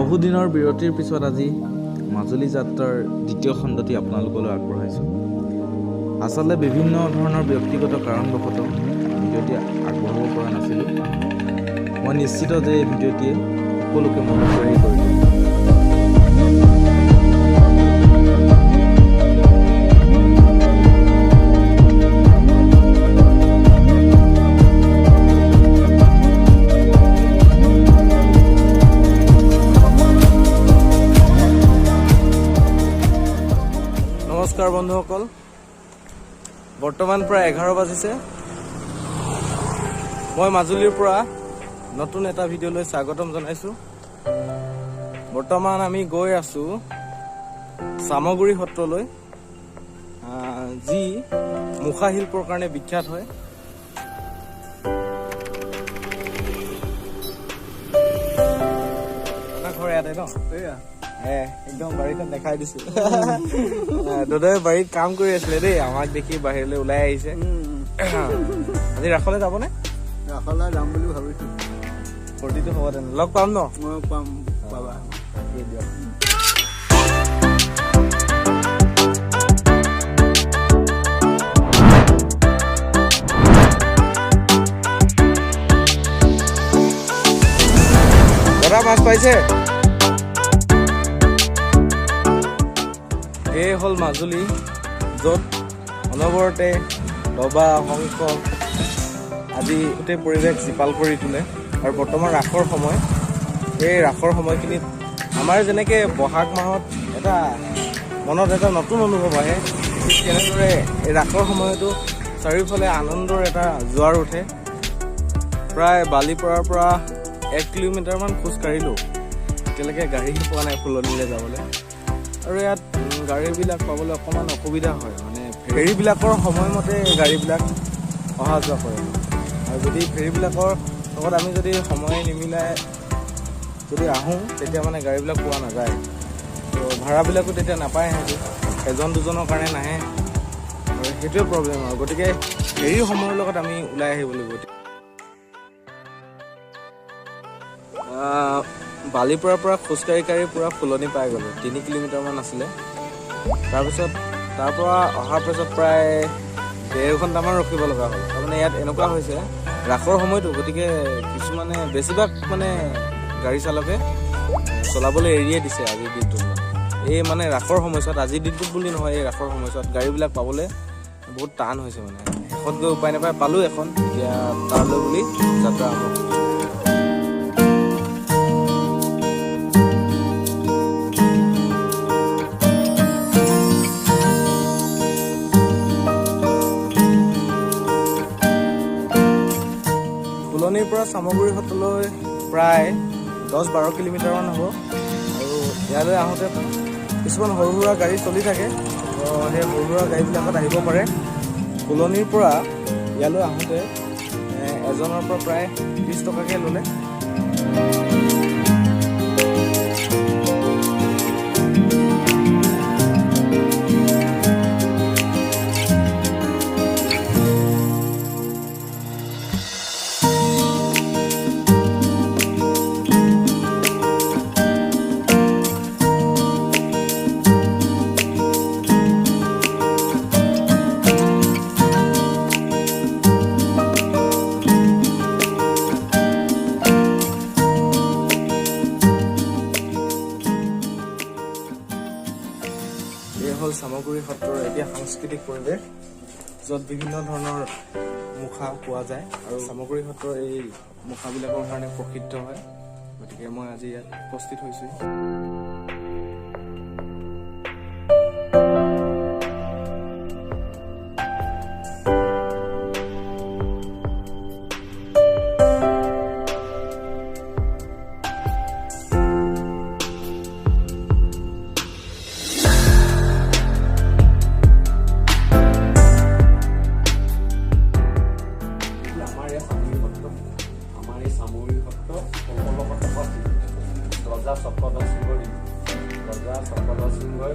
বহুদিনৰ বিৰতিৰ পিছত আজি মাজুলী যাত্ৰাৰ দ্বিতীয় খণ্ডটি আপোনালোকলৈ আগবঢ়াইছোঁ। আচলতে বিভিন্ন ধৰণৰ ব্যক্তিগত কাৰণবশতঃ ভিডিঅ'টি আগবঢ়াব পৰা নাছিলোঁ। মই নিশ্চিত যে এই ভিডিঅ'টিয়ে সকলোকে মনোযোগী কৰিব। নমস্কাৰ বন্ধুসকল, বৰ্তমান প্ৰায় 11 বাজিছে। মই মাজুলীৰ পৰা নতুন এটা ভিডিঅ'লৈ স্বাগতম জনাইছোঁ। বৰ্তমান আমি গৈ আছোঁ চামগুৰি সত্ৰলৈ, যি মুখা শিল্পৰ কাৰণে বিখ্যাত হয়। ঘৰ ইয়াতে ন? একদম বাৰীখন দেখাই দিছো। দাদাই বাৰীত কাম কৰি আছিলে দেই, আমাক দেখি বাহিৰলৈ ওলাই আহিছে। আজি ৰাসলৈ যাবনে? ৰাসলৈ যাম বুলি ভাবিছো। ফূৰ্তিটো হ'ব তেনে, লগ পাম ন? মই পাম, পাবা। দাদা মাছ পাইছে? এই হ'ল মাজুলী, য'ত অনবৰতে দবা শংখ আদি গোটেই পৰিৱেশ জীপাল কৰি তোলে। আৰু বৰ্তমান ৰাসৰ সময়, এই ৰাসৰ সময়খিনিত আমাৰ যেনেকৈ বহাগ মাহত এটা মনত এটা নতুন অনুভৱ আহে, ঠিক তেনেদৰে এই ৰাসৰ সময়তো চাৰিওফালে আনন্দৰ এটা জোৱাৰ উঠে। প্ৰায় বালিপৰাৰ পৰা 1 কিলোমিটাৰমান খোজ কাঢ়িলোঁ, এতিয়ালৈকে গাড়ী পোৱা নাই ফুলনিলৈ যাবলৈ। আৰু ইয়াত গাড়ীবিলাক পাবলৈ অকণমান অসুবিধা হয়, মানে ফেৰীবিলাকৰ সময়মতে গাড়ীবিলাক অহা যোৱা কৰে। আৰু যদি ফেৰীবিলাকৰ লগত আমি যদি সময় নিমিলাই যদি আহোঁ, তেতিয়া মানে গাড়ীবিলাক পোৱা নাযায়। তো ভাড়াবিলাকো তেতিয়া নাপায়, সিহঁতি এজন দুজনৰ কাৰণে নাহে, আৰু সেইটোৱে প্ৰব্লেম। আৰু গতিকে ফেৰীৰ সময়ৰ লগত আমি ওলাই আহিব লাগিব। বালিপৰাৰ পৰা খোজকাঢ়ি কাঢ়ি পূৰা ফুলনি পাই গ'লোঁ। 3 কিলোমিটাৰমান আছিলে। তাৰপিছত তাৰ পৰা অহাৰ পিছত প্ৰায় 1.5 ঘণ্টামান ৰখিব লগা হ'ল। তাৰমানে ইয়াত এনেকুৱা হৈছে, ৰাসৰ সময়টো, গতিকে কিছুমানে বেছিভাগ মানে গাড়ী চালকে চলাবলৈ এৰিয়ে দিছে আজিৰ দিনটোত। এই মানে ৰাসৰ সময়ছোৱাত, আজিৰ দিনটোত বুলি নহয়, এই ৰাসৰ সময়ছোৱাত গাড়ীবিলাক পাবলৈ বহুত টান হৈছে। মানে শেষত গৈ উপায় নাপায় পালোঁ এখন, এতিয়া তালৈ বুলি যাত্ৰা আৰম্ভ কৰিছোঁ। ফুলনিৰ পৰা চামগুৰি সত্ৰলৈ প্ৰায় 10-12 কিলোমিটাৰমান হ'ব। আৰু ইয়ালৈ আহোঁতে কিছুমান সৰু সুৰা গাড়ী চলি থাকে, তো সেই সৰু সুৰা গাড়ীবিলাকত আহিব পাৰে। ফুলনিৰ পৰা ইয়ালৈ আহোঁতে এজনৰ পৰা প্ৰায় 30 টকাকৈ ল'লে। এই হ'ল চামগুৰি সত্ৰৰ এতিয়া সাংস্কৃতিক পৰিৱেশ, য'ত বিভিন্ন ধৰণৰ মুখা পোৱা যায়। আৰু চামগুৰি সত্ৰৰ এই মুখাবিলাকৰ কাৰণে প্ৰসিদ্ধ হয়। গতিকে মই আজি ইয়াত উপস্থিত হৈছোঁ। ৰজা চক্ৰধৰ সিংহৰ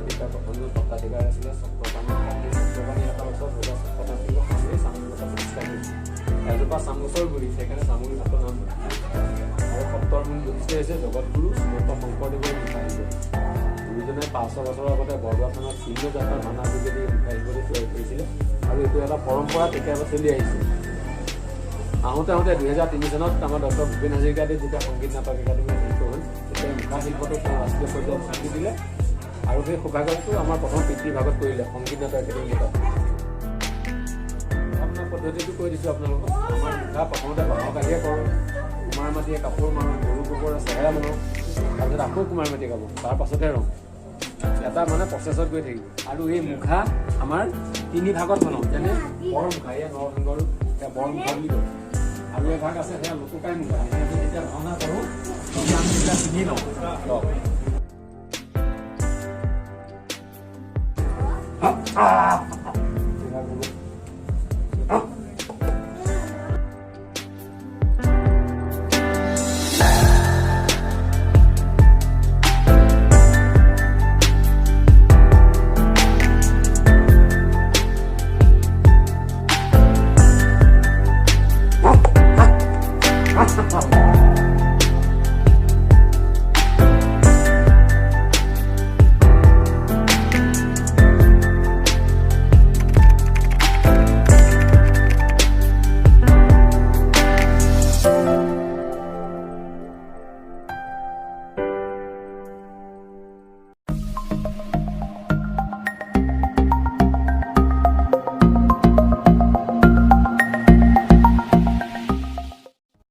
তেতিয়া সকলো সত্ৰাধিকাৰ আছিলে। চক্ৰপাণি এটা ওচৰত ৰজা চক্ৰধৰ সিংহ সামৰি চামগুৰি প্ৰতিষ্ঠা কৰিছিল। এজোপা চামুচৰ গুৰি, সেইকাৰণে চামগুৰি সত্ৰ নাম। আৰু সত্ৰৰ মূল বৈশিষ্ট্য হৈছে জগতগুৰু শ্ৰীমন্ত শংকৰদেৱৰ মুখা শিল্প। গুৰুজনে 500 বছৰৰ আগতে বৰদোৱা থানত চিহ্ন যাত্ৰাৰ ভাওনা যোগেদি মুখা শিল্পটো তৈয়াৰ কৰিছিলে আৰু এইটো এটা পৰম্পৰা তেতিয়াৰ পৰা চলি আহিছে। আহোঁতে 2003 চনত আমাৰ ডক্টৰ ভূপেন হাজৰিকাদেৱ যেতিয়া সংগীত নাটক একাডেমি অধ্যক্ষ হ'ল, তেতিয়া মুখা শিল্পটো তেওঁ ৰাষ্ট্ৰীয় পৰ্যায়ত স্বীকৃতি দিলে আৰু সেই সৌভাগ্যটো আমাৰ প্ৰথম পিতৃভাগত কৰিলে সংগীত নাটক একাডেমি এটা। আপোনাৰ পদ্ধতিটো কৈ দিছোঁ আপোনালোকক। আমাৰ মুখা প্ৰথমতে বাঁহৰ কাঠিয়ে কৰোঁ, কুমাৰ মাটিয়ে কাপোৰ মাৰোঁ, গৰু গোবৰে চেহেৰা বনাওঁ, তাৰপিছত আকৌ কুমাৰ মাটিয়ে কাপোৰ, তাৰ পাছতহে ৰং। এটা মানে প্ৰচেছত গৈ থাকিব। আৰু এই মুখা আমাৰ 3 ভাগত বনাওঁ, যেনে বৰ মুখা, এয়া নৰসিংহৰ বৰ মুখা বুলি কয়। আৰু এভাগ আছে সেয়া লুকুকাই মুখা, আমি যেতিয়া ভাওনা কৰোঁ তেতিয়া আমি এতিয়া চিনি লওঁ।